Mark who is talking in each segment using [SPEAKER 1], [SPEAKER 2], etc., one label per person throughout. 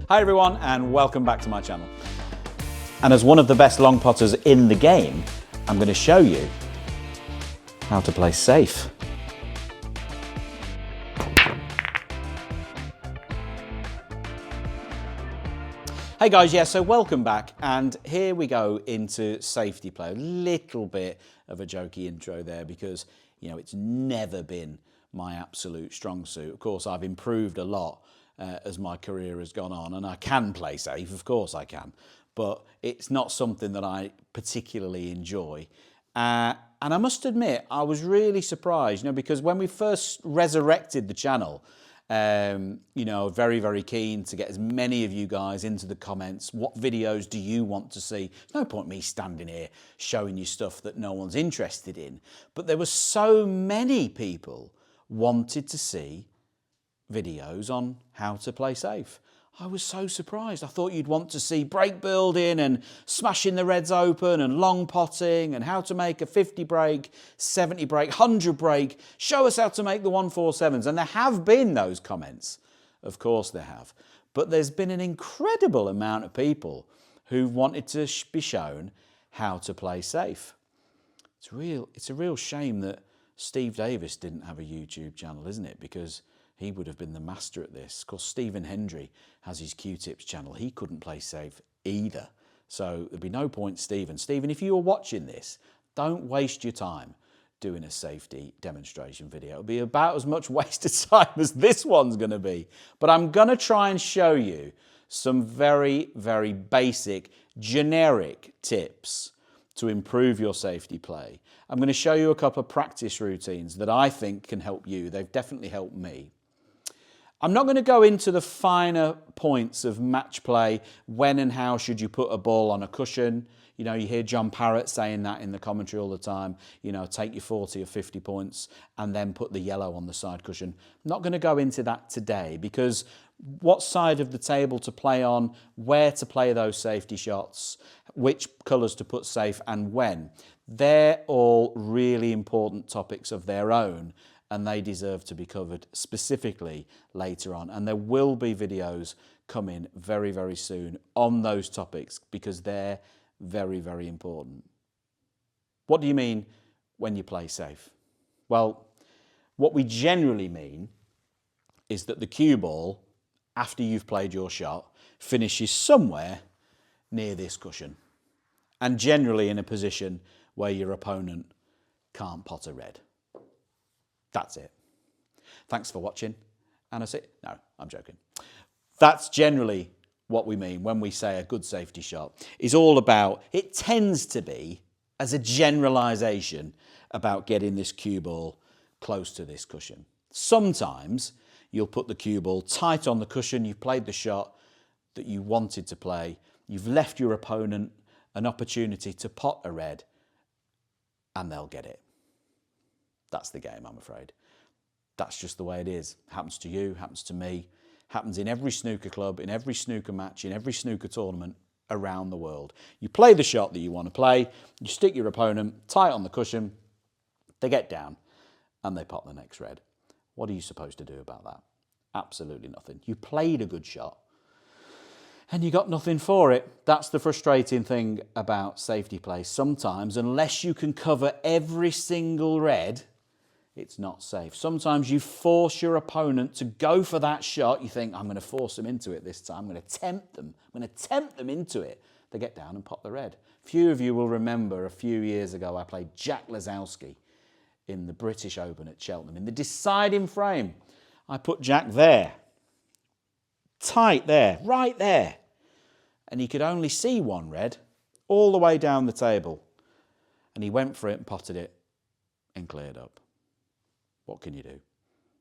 [SPEAKER 1] Hi everyone and welcome back to my channel. And as one of the best long potters in the game, I'm going to show you how to play safe. Hey guys, yeah, so welcome back, and here we go into safety play. A little bit of a jokey intro there because, you know, it's never been my absolute strong suit. Of course, I've improved a lot as my career has gone on, and I can play safe, of course I can, but it's not something that I particularly enjoy. And I must admit, I was really surprised, you know, because when we first resurrected the channel, you know, very, very keen to get as many of you guys into the comments. What videos do you want to see? There's no point me standing here showing you stuff that no one's interested in. But there were so many people wanted to see videos on how to play safe. I was so surprised. I thought you'd want to see break building and smashing the reds open and long potting and how to make a 50 break, 70 break, 100 break. Show us how to make the 147s. And there have been those comments. Of course there have. But there's been an incredible amount of people who wanted to be shown how to play safe. It's a real shame that Steve Davis didn't have a YouTube channel, isn't it? Because he would have been the master at this. Of course, Stephen Hendry has his Q-Tips channel. He couldn't play safe either. So there'd be no point, Stephen. Stephen, if you are watching this, don't waste your time doing a safety demonstration video. It'll be about as much waste of time as this one's going to be. But I'm going to try and show you some very, very basic, generic tips to improve your safety play. I'm going to show you a couple of practice routines that I think can help you. They've definitely helped me. I'm not going to go into the finer points of match play, when and how should you put a ball on a cushion. You know, you hear John Parrott saying that in the commentary all the time, you know, take your 40 or 50 points and then put the yellow on the side cushion. I'm not going to go into that today because what side of the table to play on, where to play those safety shots, which colours to put safe and when, they're all really important topics of their own. And they deserve to be covered specifically later on. And there will be videos coming very, very soon on those topics because they're very, very important. What do you mean when you play safe? Well, what we generally mean is that the cue ball, after you've played your shot, finishes somewhere near this cushion. And generally in a position where your opponent can't pot a red. That's it. Thanks for watching. And I say, no, I'm joking. That's generally what we mean when we say a good safety shot is all about, it tends to be, as a generalization, about getting this cue ball close to this cushion. Sometimes you'll put the cue ball tight on the cushion, you've played the shot that you wanted to play, you've left your opponent an opportunity to pot a red, and they'll get it. That's the game, I'm afraid. That's just the way it is. Happens to you, happens to me, happens in every snooker club, in every snooker match, in every snooker tournament around the world. You play the shot that you want to play, you stick your opponent tight on the cushion, they get down and they pot the next red. What are you supposed to do about that? Absolutely nothing. You played a good shot and you got nothing for it. That's the frustrating thing about safety play. Sometimes, unless you can cover every single red, it's not safe. Sometimes you force your opponent to go for that shot. You think, I'm going to force them into it this time. I'm going to tempt them. I'm going to tempt them into it. They get down and pop the red. Few of you will remember a few years ago I played Jack Lazowski in the British Open at Cheltenham. In the deciding frame, I put Jack there. Tight there, right there. And he could only see one red all the way down the table. And he went for it and potted it and cleared up. What can you do?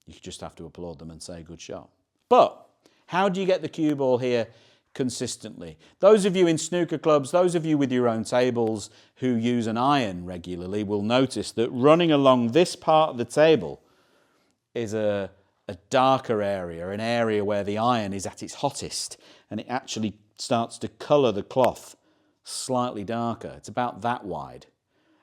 [SPEAKER 1] You just have to applaud them and say good shot. But how do you get the cue ball here consistently? Those of you in snooker clubs, those of you with your own tables who use an iron regularly will notice that running along this part of the table is a darker area, an area where the iron is at its hottest and it actually starts to colour the cloth slightly darker. It's about that wide.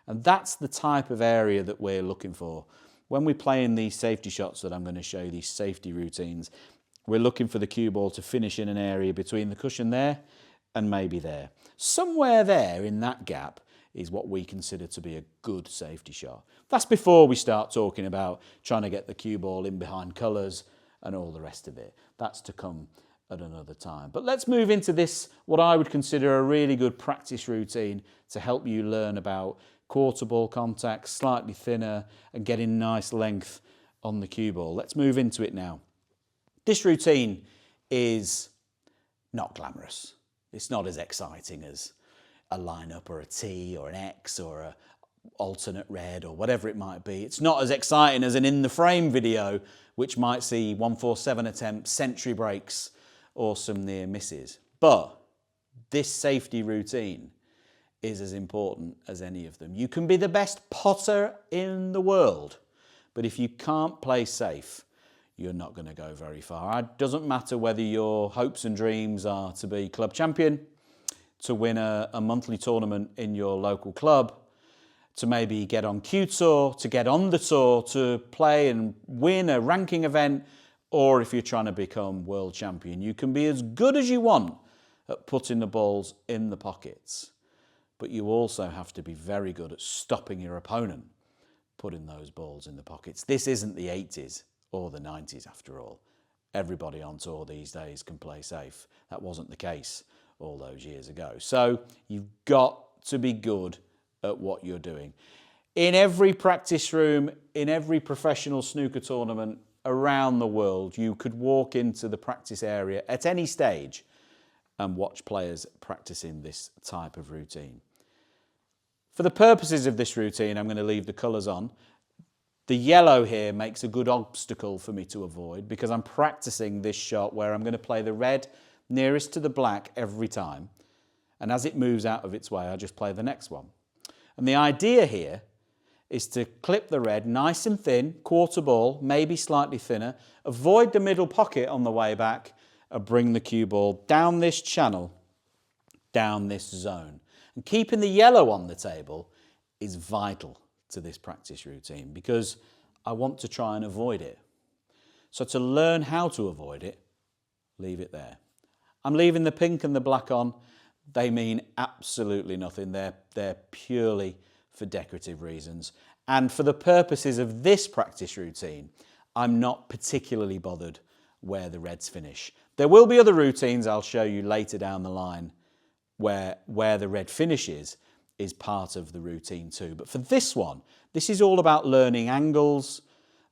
[SPEAKER 1] And that's the type of area that we're looking for. When we play in these safety shots that I'm going to show you, these safety routines, we're looking for the cue ball to finish in an area between the cushion there and maybe there. Somewhere there in that gap is what we consider to be a good safety shot. That's before we start talking about trying to get the cue ball in behind colours and all the rest of it. That's to come at another time. But let's move into this, what I would consider a really good practice routine to help you learn about quarter ball contact, slightly thinner, and getting nice length on the cue ball. Let's move into it now. This routine is not glamorous. It's not as exciting as a lineup or a T or an X or a alternate red or whatever it might be. It's not as exciting as an in the frame video, which might see 147 attempts, century breaks, or some near misses. But this safety routine is as important as any of them. You can be the best potter in the world, but if you can't play safe, you're not going to go very far. It doesn't matter whether your hopes and dreams are to be club champion, to win a monthly tournament in your local club, to maybe get on Q Tour, to get on the tour, to play and win a ranking event, or if you're trying to become world champion. You can be as good as you want at putting the balls in the pockets, but you also have to be very good at stopping your opponent putting those balls in the pockets. This isn't the 80s or the 90s after all. Everybody on tour these days can play safe. That wasn't the case all those years ago. So you've got to be good at what you're doing. In every practice room, in every professional snooker tournament around the world, you could walk into the practice area at any stage and watch players practicing this type of routine. For the purposes of this routine, I'm going to leave the colours on. The yellow here makes a good obstacle for me to avoid because I'm practicing this shot where I'm going to play the red nearest to the black every time. And as it moves out of its way, I just play the next one. And the idea here is to clip the red nice and thin, quarter ball, maybe slightly thinner, avoid the middle pocket on the way back, and bring the cue ball down this channel, down this zone. And keeping the yellow on the table is vital to this practice routine because I want to try and avoid it. So to learn how to avoid it, leave it there. I'm leaving the pink and the black on. They mean absolutely nothing. They're purely for decorative reasons. And for the purposes of this practice routine, I'm not particularly bothered where the reds finish. There will be other routines I'll show you later down the line where the red finishes is part of the routine too. But for this one, this is all about learning angles.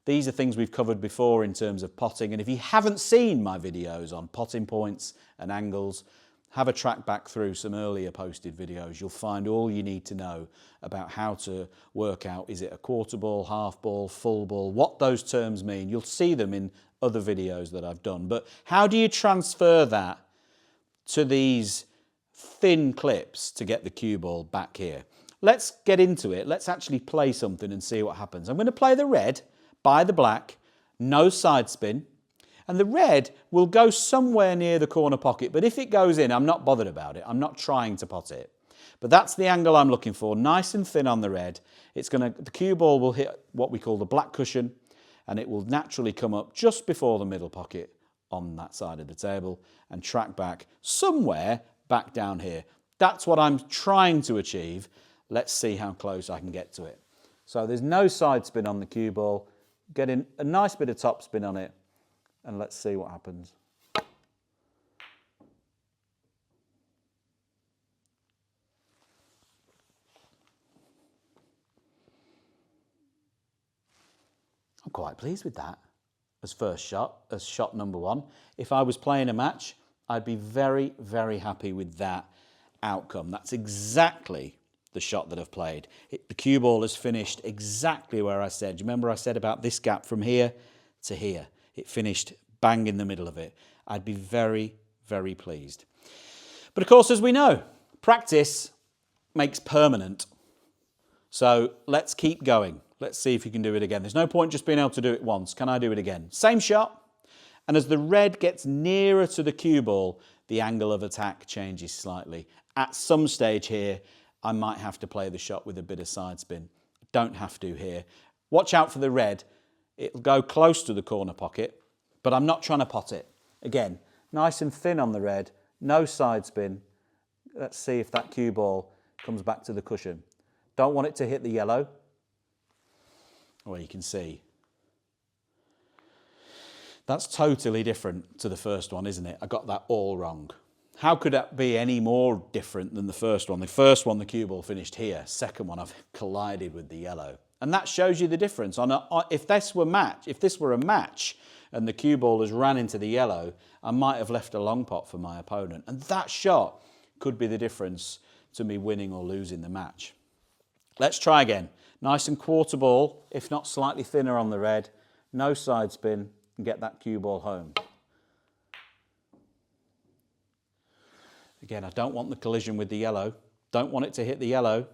[SPEAKER 1] These are things we've covered before in terms of potting. And if you haven't seen my videos on potting points and angles, have a track back through some earlier posted videos. You'll find all you need to know about how to work out, is it a quarter ball, half ball, full ball, what those terms mean. You'll see them in other videos that I've done. But how do you transfer that to these thin clips to get the cue ball back here? Let's get into it. Let's actually play something and see what happens. I'm going to play the red by the black, no side spin. And the red will go somewhere near the corner pocket, but if it goes in, I'm not bothered about it. I'm not trying to pot it. But that's the angle I'm looking for, nice and thin on the red. The cue ball will hit what we call the black cushion, and it will naturally come up just before the middle pocket on that side of the table and track back somewhere back down here. That's what I'm trying to achieve. Let's see how close I can get to it. So there's no side spin on the cue ball, getting a nice bit of top spin on it. And let's see what happens. I'm quite pleased with that as first shot, as shot number one. If I was playing a match, I'd be very, very happy with that outcome. That's exactly the shot that I've played. The cue ball has finished exactly where I said. Do you remember I said about this gap from here to here? It finished bang in the middle of it. I'd be very, very pleased. But of course, as we know, practice makes permanent. So let's keep going. Let's see if you can do it again. There's no point just being able to do it once. Can I do it again? Same shot. And as the red gets nearer to the cue ball, the angle of attack changes slightly. At some stage here, I might have to play the shot with a bit of side spin. Don't have to here. Watch out for the red. It'll go close to the corner pocket, but I'm not trying to pot it. Again, nice and thin on the red, no side spin. Let's see if that cue ball comes back to the cushion. Don't want it to hit the yellow. Well, you can see. That's totally different to the first one, isn't it? I got that all wrong. How could that be any more different than the first one? The first one, the cue ball finished here. Second one, I've collided with the yellow. And that shows you the difference. If this were a match and the cue ball has ran into the yellow, I might have left a long pot for my opponent. And that shot could be the difference to me winning or losing the match. Let's try again. Nice and quarter ball, if not slightly thinner on the red. No side spin, and get that cue ball home. Again, I don't want the collision with the yellow. Don't want it to hit the yellow.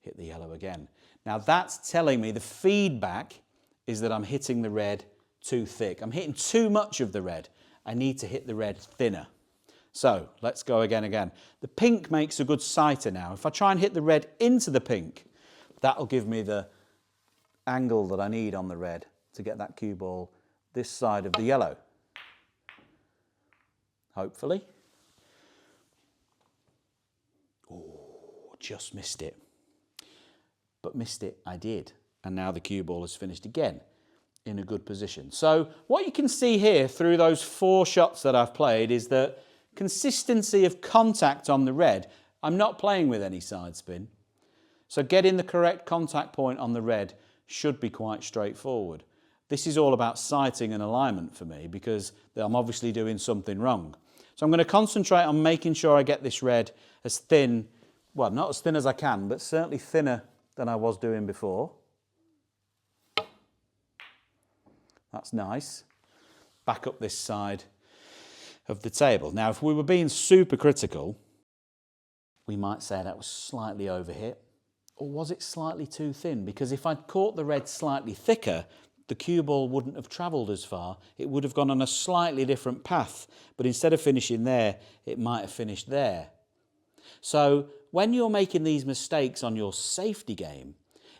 [SPEAKER 1] Hit the yellow again. Now that's telling me the feedback is that I'm hitting the red too thick. I'm hitting too much of the red. I need to hit the red thinner. So let's go again. The pink makes a good sighter now. If I try and hit the red into the pink, that'll give me the angle that I need on the red to get that cue ball this side of the yellow. Hopefully. Oh, just missed it. But missed it, I did. And now the cue ball has finished again in a good position. So what you can see here through those 4 shots that I've played is that consistency of contact on the red. I'm not playing with any side spin. So getting the correct contact point on the red should be quite straightforward. This is all about sighting and alignment for me because I'm obviously doing something wrong. So I'm going to concentrate on making sure I get this red as thin, well, not as thin as I can, but certainly thinner than I was doing before. That's nice. Back up this side of the table. Now, if we were being super critical, we might say that was slightly overhit. Or was it slightly too thin? Because if I'd caught the red slightly thicker, the cue ball wouldn't have travelled as far. It would have gone on a slightly different path. But instead of finishing there, it might have finished there. So when you're making these mistakes on your safety game,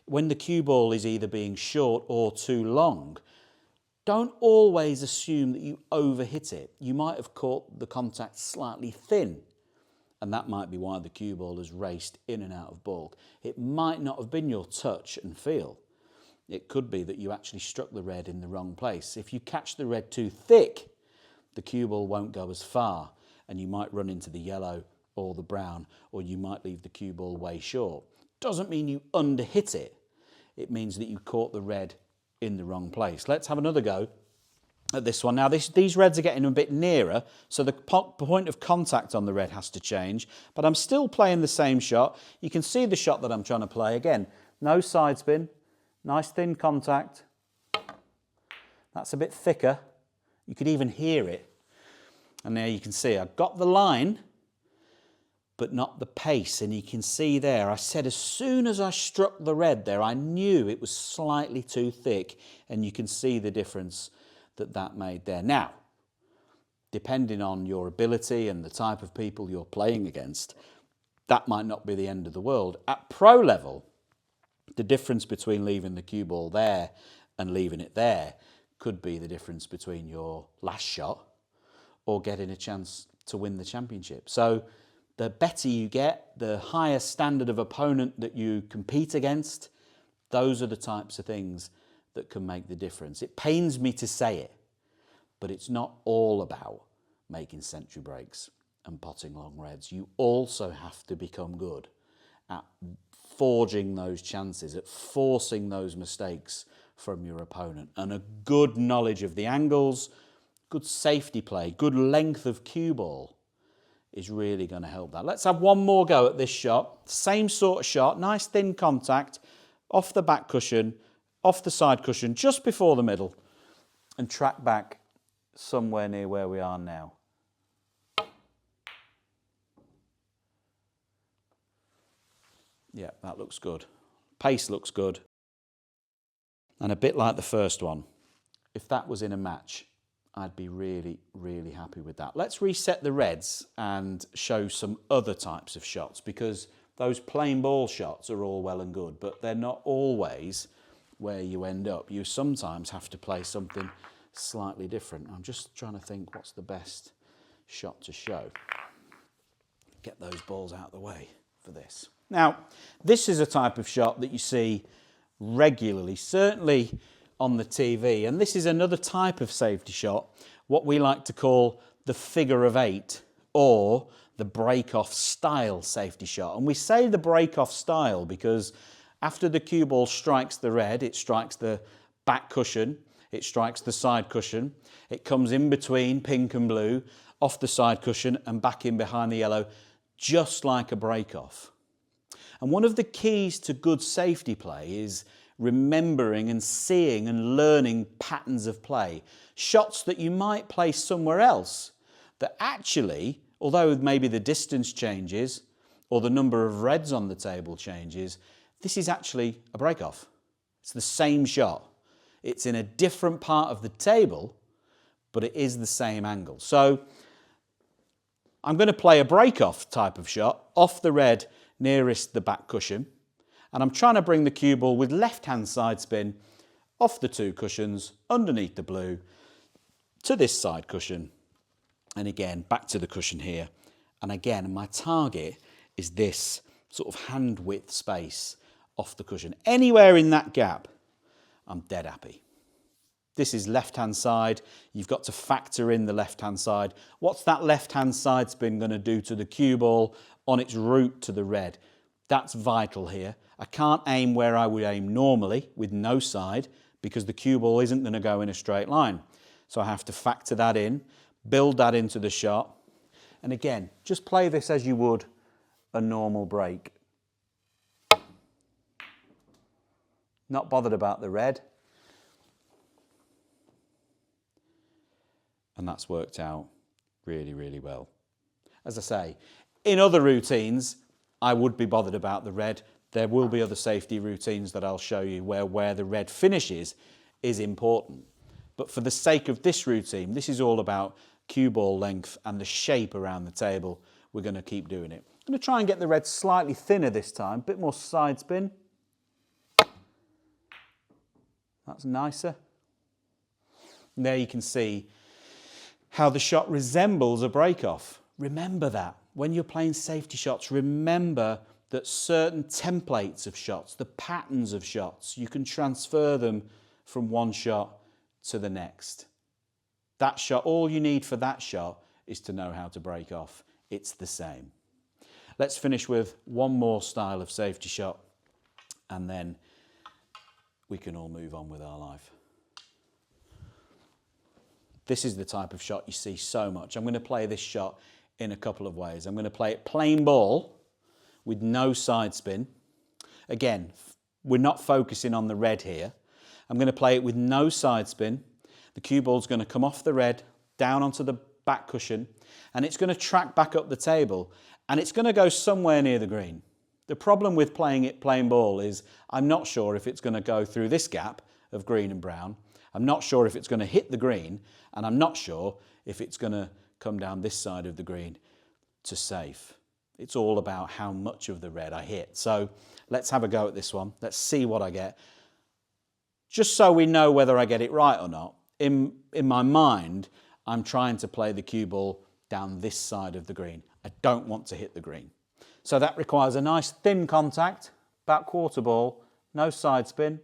[SPEAKER 1] when the cue ball is either being short or too long, don't always assume that you overhit it. You might have caught the contact slightly thin, and that might be why the cue ball has raced in and out of balk. It might not have been your touch and feel. It could be that you actually struck the red in the wrong place. If you catch the red too thick, the cue ball won't go as far, and you might run into the yellow or the brown, or you might leave the cue ball way short. Doesn't mean you underhit it. It means that you caught the red in the wrong place. Let's have another go at this one. Now these reds are getting a bit nearer, so the point of contact on the red has to change, but I'm still playing the same shot. You can see the shot that I'm trying to play. Again, no side spin, nice thin contact. That's a bit thicker. You could even hear it. And there you can see I've got the line, but not the pace. And you can see there, I said as soon as I struck the red there, I knew it was slightly too thick, and you can see the difference that made there. Now, depending on your ability and the type of people you're playing against, that might not be the end of the world. At pro level, the difference between leaving the cue ball there and leaving it there could be the difference between your last shot or getting a chance to win the championship. So the better you get, the higher standard of opponent that you compete against, those are the types of things that can make the difference. It pains me to say it, but it's not all about making century breaks and potting long reds. You also have to become good at forging those chances, at forcing those mistakes from your opponent. And a good knowledge of the angles, good safety play, good length of cue ball is really going to help that. Let's have one more go at this shot. Same sort of shot, nice thin contact, off the back cushion, off the side cushion, just before the middle, and track back somewhere near where we are now. Yeah, that looks good. Pace looks good. And a bit like the first one, if that was in a match, I'd be really, really happy with that. Let's reset the reds and show some other types of shots, because those plain ball shots are all well and good, but they're not always where you end up. You sometimes have to play something slightly different. I'm just trying to think what's the best shot to show. Get those balls out of the way for this. Now, this is a type of shot that you see regularly, certainly on the TV, and this is another type of safety shot, what we like to call the figure of eight or the break-off style safety shot. And we say the break-off style because after the cue ball strikes the red, it strikes the back cushion, it strikes the side cushion, it comes in between pink and blue, off the side cushion and back in behind the yellow, just like a break-off. And one of the keys to good safety play is remembering and seeing and learning patterns of play. Shots that you might play somewhere else that actually, although maybe the distance changes or the number of reds on the table changes, this is actually a break-off. It's the same shot. It's in a different part of the table, but it is the same angle. So I'm going to play a break-off type of shot off the red nearest the back cushion, and I'm trying to bring the cue ball with left-hand side spin off the two cushions, underneath the blue, to this side cushion, and again back to the cushion here. And again, my target is this sort of hand width space off the cushion. Anywhere in that gap, I'm dead happy. This is left-hand side. You've got to factor in the left-hand side. What's that left-hand side spin going to do to the cue ball on its route to the red? That's vital here. I can't aim where I would aim normally with no side because the cue ball isn't going to go in a straight line. So I have to factor that in, build that into the shot. And again, just play this as you would a normal break. Not bothered about the red. And that's worked out really, really well. As I say, in other routines, I would be bothered about the red. There will be other safety routines that I'll show you where the red finishes is important. But for the sake of this routine, this is all about cue ball length and the shape around the table. We're going to keep doing it. I'm going to try and get the red slightly thinner this time, a bit more side spin. That's nicer. And there you can see how the shot resembles a break-off. Remember that. When you're playing safety shots, remember that certain templates of shots, the patterns of shots, you can transfer them from one shot to the next. That shot, all you need for that shot is to know how to break off. It's the same. Let's finish with one more style of safety shot and then we can all move on with our life. This is the type of shot you see so much. I'm going to play this shot in a couple of ways. I'm going to play it plain ball with no side spin. Again, we're not focusing on the red here. I'm going to play it with no side spin. The cue ball's going to come off the red, down onto the back cushion, and it's going to track back up the table, and it's going to go somewhere near the green. The problem with playing it plain ball is I'm not sure if it's going to go through this gap of green and brown. I'm not sure if it's going to hit the green, and I'm not sure if it's going to come down this side of the green to safe. It's all about how much of the red I hit. So let's have a go at this one. Let's see what I get. Just so we know whether I get it right or not, in my mind, I'm trying to play the cue ball down this side of the green. I don't want to hit the green. So that requires a nice thin contact, about quarter ball, no side spin.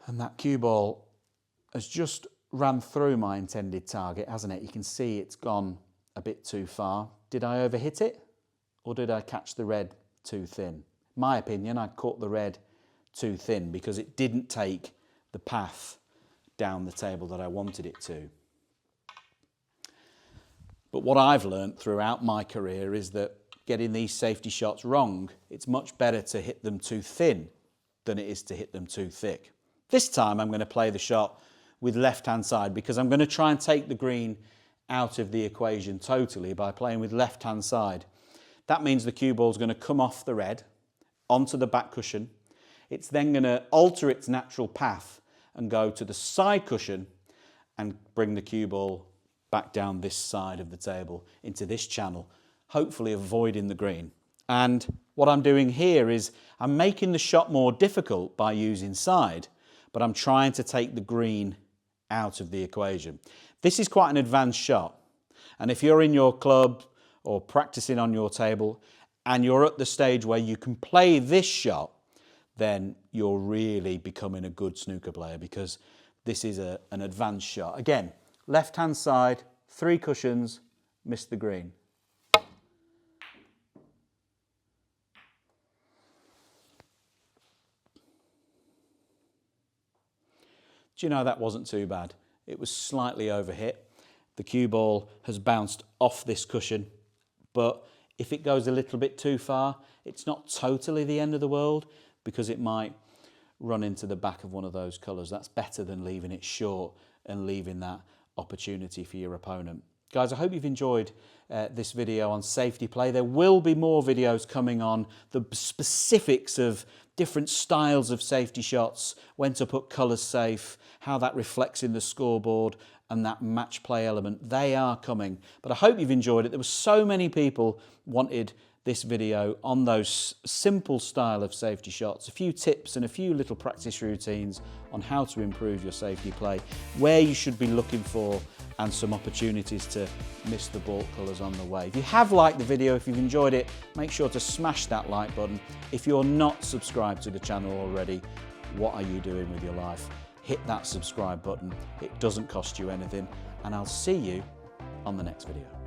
[SPEAKER 1] And that cue ball has just ran through my intended target, hasn't it? You can see it's gone a bit too far. Did I overhit it? Or did I catch the red too thin? My opinion, I caught the red too thin because it didn't take the path down the table that I wanted it to. But what I've learned throughout my career is that getting these safety shots wrong, it's much better to hit them too thin than it is to hit them too thick. This time I'm going to play the shot with left-hand side because I'm going to try and take the green out of the equation totally by playing with left-hand side. That means the cue ball is going to come off the red onto the back cushion. It's then going to alter its natural path and go to the side cushion and bring the cue ball back down this side of the table into this channel, hopefully avoiding the green. And what I'm doing here is I'm making the shot more difficult by using side, but I'm trying to take the green out of the equation. This is quite an advanced shot. And if you're in your club or practicing on your table and you're at the stage where you can play this shot, then you're really becoming a good snooker player, because this is an advanced shot. Again, left-hand side, 3 cushions, missed the green. Do you know, that wasn't too bad? It was slightly overhit. The cue ball has bounced off this cushion, but if it goes a little bit too far, it's not totally the end of the world, because it might run into the back of one of those colours. That's better than leaving it short and leaving that opportunity for your opponent. Guys, I hope you've enjoyed this video on safety play. There will be more videos coming on the specifics of different styles of safety shots, when to put colours safe, how that reflects in the scoreboard, and that match play element. They are coming. But I hope you've enjoyed it. There were so many people wanted this video on those simple style of safety shots, a few tips and a few little practice routines on how to improve your safety play, where you should be looking for, and some opportunities to miss the baulk colours on the way. If you have liked the video, if you've enjoyed it, make sure to smash that like button. If you're not subscribed to the channel already, what are you doing with your life? Hit that subscribe button. It doesn't cost you anything, and I'll see you on the next video.